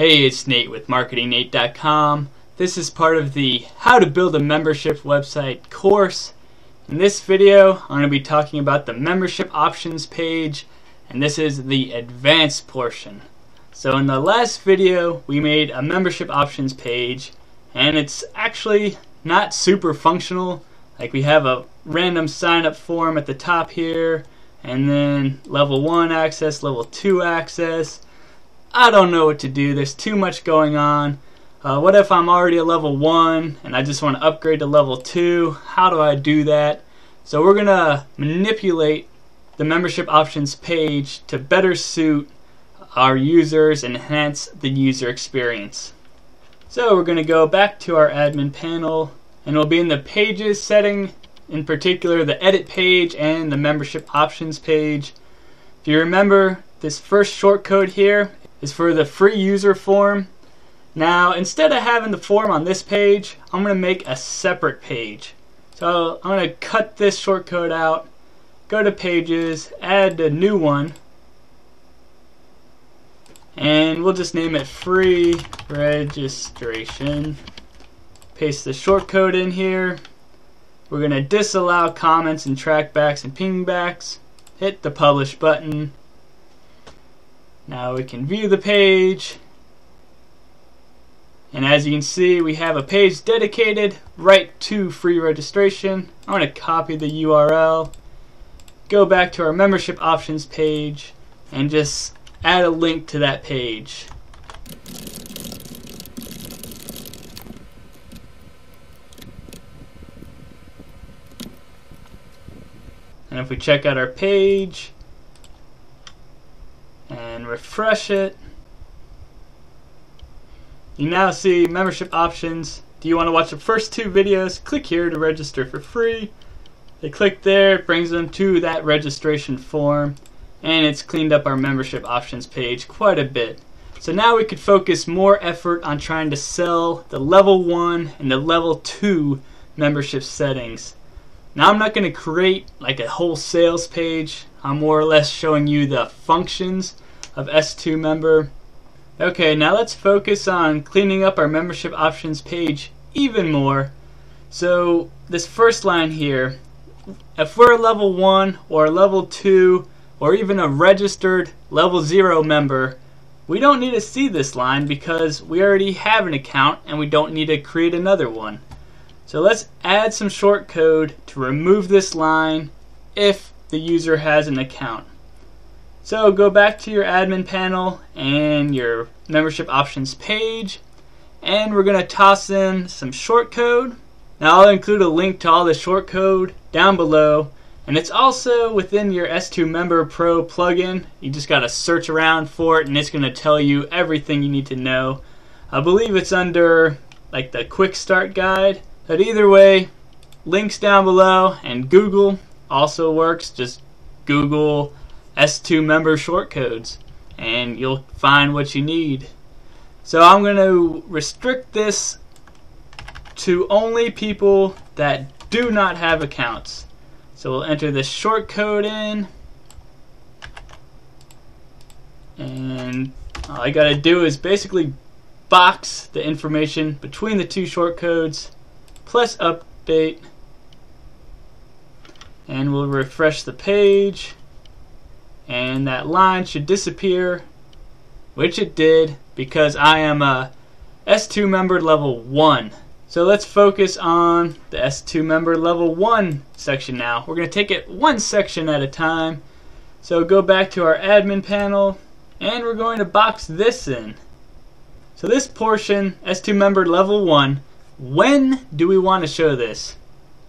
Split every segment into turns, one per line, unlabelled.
Hey, it's Nate with MarketingNate.com. This is part of the How to Build a Membership Website course. In this video, I'm going to be talking about the membership options page, and this is the advanced portion. So in the last video, we made a membership options page, and it's actually not super functional. Like, we have a random sign up form at the top here, and then level 1 access, level 2 access. I don't know what to do. There's too much going on. What if I'm already a level 1 and I just want to upgrade to level 2? How do I do that? So we're going to manipulate the membership options page to better suit our users and enhance the user experience. So we're going to go back to our admin panel, and we'll be in the pages setting, in particular the edit page and the membership options page. If you remember, this first shortcode here is for the free user form. Now, instead of having the form on this page, I'm going to make a separate page. So I'm going to cut this shortcode out, go to pages, add a new one, and we'll just name it free registration. Paste the shortcode in here. We're going to disallow comments and trackbacks and pingbacks. Hit the publish button. Now we can view the page, and as you can see, we have a page dedicated right to free registration. I'm going to copy the URL, go back to our membership options page, and just add a link to that page. And if we check out our page and refresh it, you now see membership options. Do you want to watch the first 2 videos? Click here to register for free. They click there, it brings them to that registration form, and it's cleaned up our membership options page quite a bit. So now we could focus more effort on trying to sell the level 1 and the level 2 membership settings. Now, I'm not going to create like a whole sales page. I'm more or less showing you the functions of S2 member. Okay, now let's focus on cleaning up our membership options page even more. So this first line here, if we're a level 1 or a level 2 or even a registered level 0 member, we don't need to see this line because we already have an account and we don't need to create another one. So let's add some shortcode to remove this line if the user has an account. So go back to your admin panel and your membership options page, and we're going to toss in some shortcode. Now I'll include a link to all the shortcode down below, and it's also within your S2 Member Pro plugin. You just got to search around for it and it's going to tell you everything you need to know. I believe it's under like the quick start guide. But either way, links down below, and Google also works. Just Google S2 member shortcodes and you'll find what you need. So I'm going to restrict this to only people that do not have accounts. So we'll enter this shortcode in, and all I got to do is basically box the information between the 2 shortcodes, plus update, and we'll refresh the page, and that line should disappear, which it did because I am a S2 member level 1. So let's focus on the S2 member level 1 section now. We're going to take it one section at a time. So go back to our admin panel, and we're going to box this in. So this portion, S2 member level 1, when do we want to show this?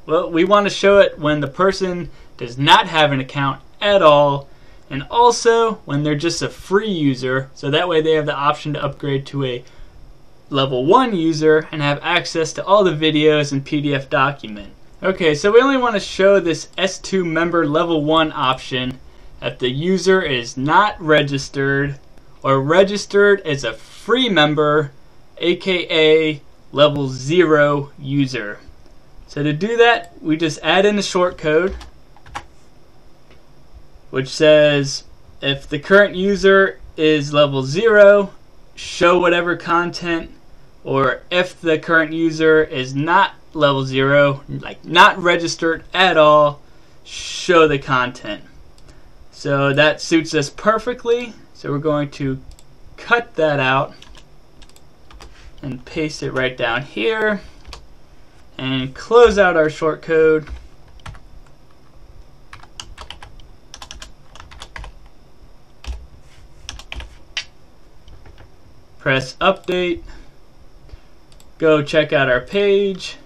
Well, we want to show it when the person does not have an account at all, and also when they're just a free user, so that way they have the option to upgrade to a level 1 user and have access to all the videos and PDF document. Okay, so we only want to show this S2 member level 1 option if the user is not registered or registered as a free member, aka level 0 user. So to do that, we just add in the shortcode, which says if the current user is level 0, show whatever content, or if the current user is not level 0, like not registered at all, show the content. So that suits us perfectly. So we're going to cut that out and paste it right down here and close out our shortcode. Press update. Go check out our page.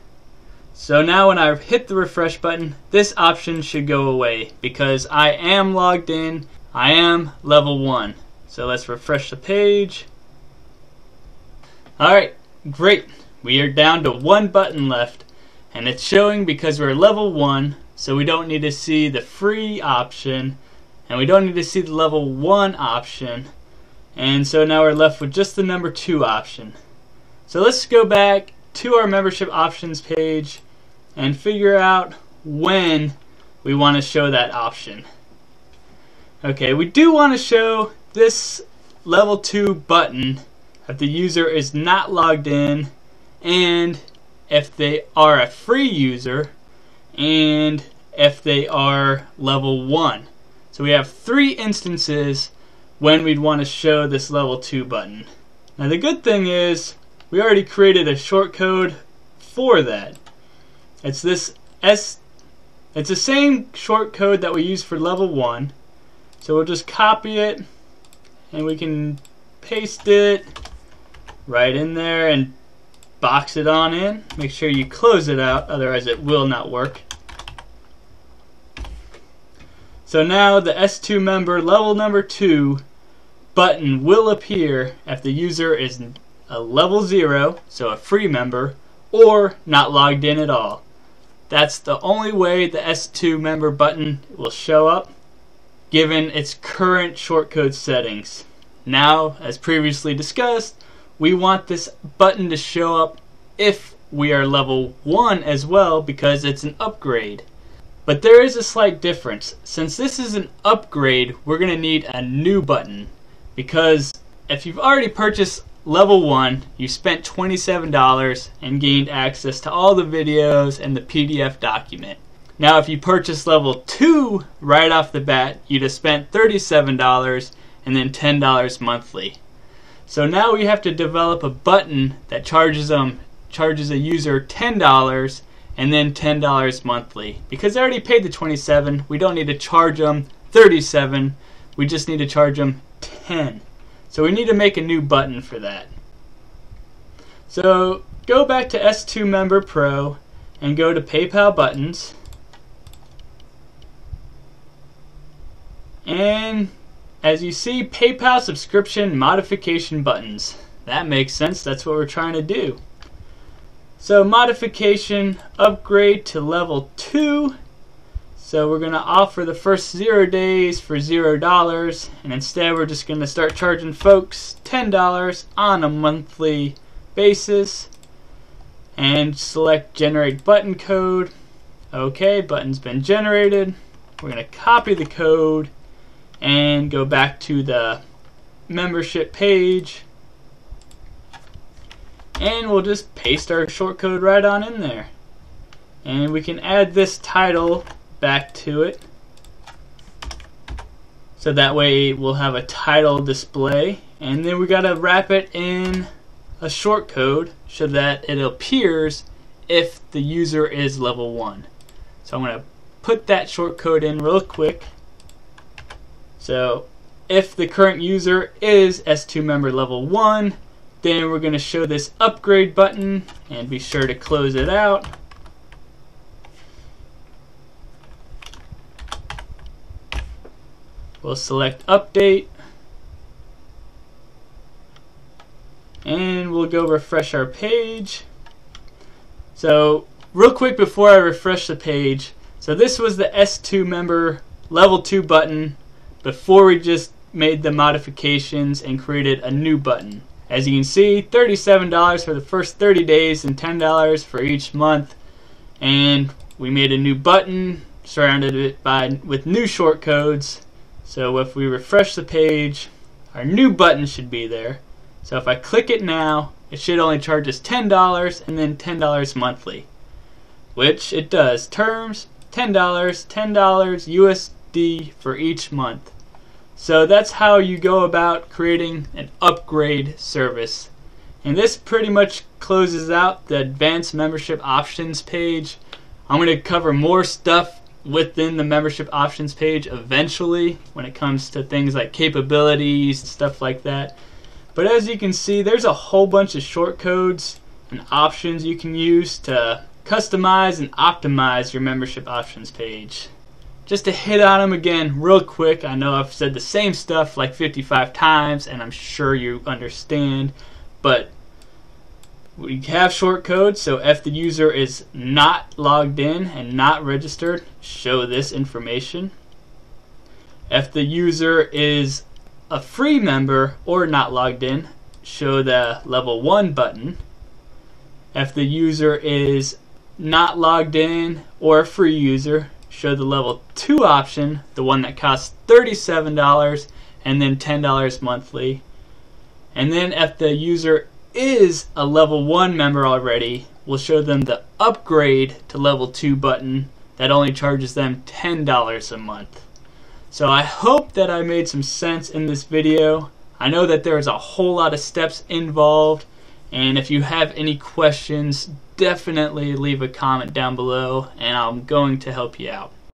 So now when I hit the refresh button, this option should go away because I am logged in. I am level 1. So let's refresh the page. Alright, great. We are down to one button left, and it's showing because we're level 1, so we don't need to see the free option, and we don't need to see the level 1 option. And so now we're left with just the number 2 option. So let's go back to our membership options page and figure out when we want to show that option. Okay, we do want to show this level 2 button if the user is not logged in, and if they are a free user, and if they are level 1. So we have 3 instances when we'd want to show this level 2 button. Now the good thing is we already created a shortcode for that. It's the same shortcode that we use for level 1. So we'll just copy it and we can paste it right in there and box it on in. Make sure you close it out, otherwise it will not work. So now the S2 member level number 2 button will appear if the user is a level 0, so a free member, or not logged in at all. That's the only way the S2 member button will show up, given its current shortcode settings. Now, as previously discussed, we want this button to show up if we are level 1 as well, because it's an upgrade. But there is a slight difference. Since this is an upgrade, we're going to need a new button. Because if you've already purchased level 1, you spent $27 and gained access to all the videos and the PDF document. Now if you purchase level 2 right off the bat, you'd have spent $37 and then $10 monthly. So now we have to develop a button that charges a user $10 and then $10 monthly. Because they already paid the $27, we don't need to charge them $37, we just need to charge them $10. So we need to make a new button for that. So go back to S2 Member Pro and go to PayPal buttons. And as you see, PayPal subscription modification buttons. That makes sense, that's what we're trying to do. So modification, upgrade to level 2. So we're going to offer the first 0 days for $0, and instead we're just going to start charging folks $10 on a monthly basis. And select generate button code. Okay, button's been generated. We're going to copy the code and go back to the membership page. And we'll just paste our shortcode right on in there. And we can add this title back to it, so that way we'll have a title display, and then we gotta wrap it in a shortcode so that it appears if the user is level 1. So I'm gonna put that shortcode in real quick. So if the current user is S2 member level 1, then we're gonna show this upgrade button, and be sure to close it out. We'll select update, and we'll go refresh our page. So real quick before I refresh the page, so this was the S2 member level 2 button before we just made the modifications and created a new button. As you can see, $37 for the first 30 days and $10 for each month. And we made a new button, surrounded it with new shortcodes. So if we refresh the page, our new button should be there. So if I click it now, it should only charge us $10 and then $10 monthly, which it does. Terms, $10, $10 USD for each month. So that's how you go about creating an upgrade service. And this pretty much closes out the advanced membership options page. I'm going to cover more stuff within the membership options page eventually when it comes to things like capabilities and stuff like that. But as you can see, there's a whole bunch of shortcodes and options you can use to customize and optimize your membership options page. Just to hit on them again real quick, I know I've said the same stuff like 55 times and I'm sure you understand, but we have shortcodes. So if the user is not logged in and not registered, show this information. If the user is a free member or not logged in, show the level 1 button. If the user is not logged in or a free user, show the level 2 option, the one that costs $37 and then $10 monthly. And then if the user is a level 1 member already, we'll show them the upgrade to level 2 button that only charges them $10 a month. So I hope that I made some sense in this video. I know that there's a whole lot of steps involved, and if you have any questions, definitely leave a comment down below and I'm going to help you out.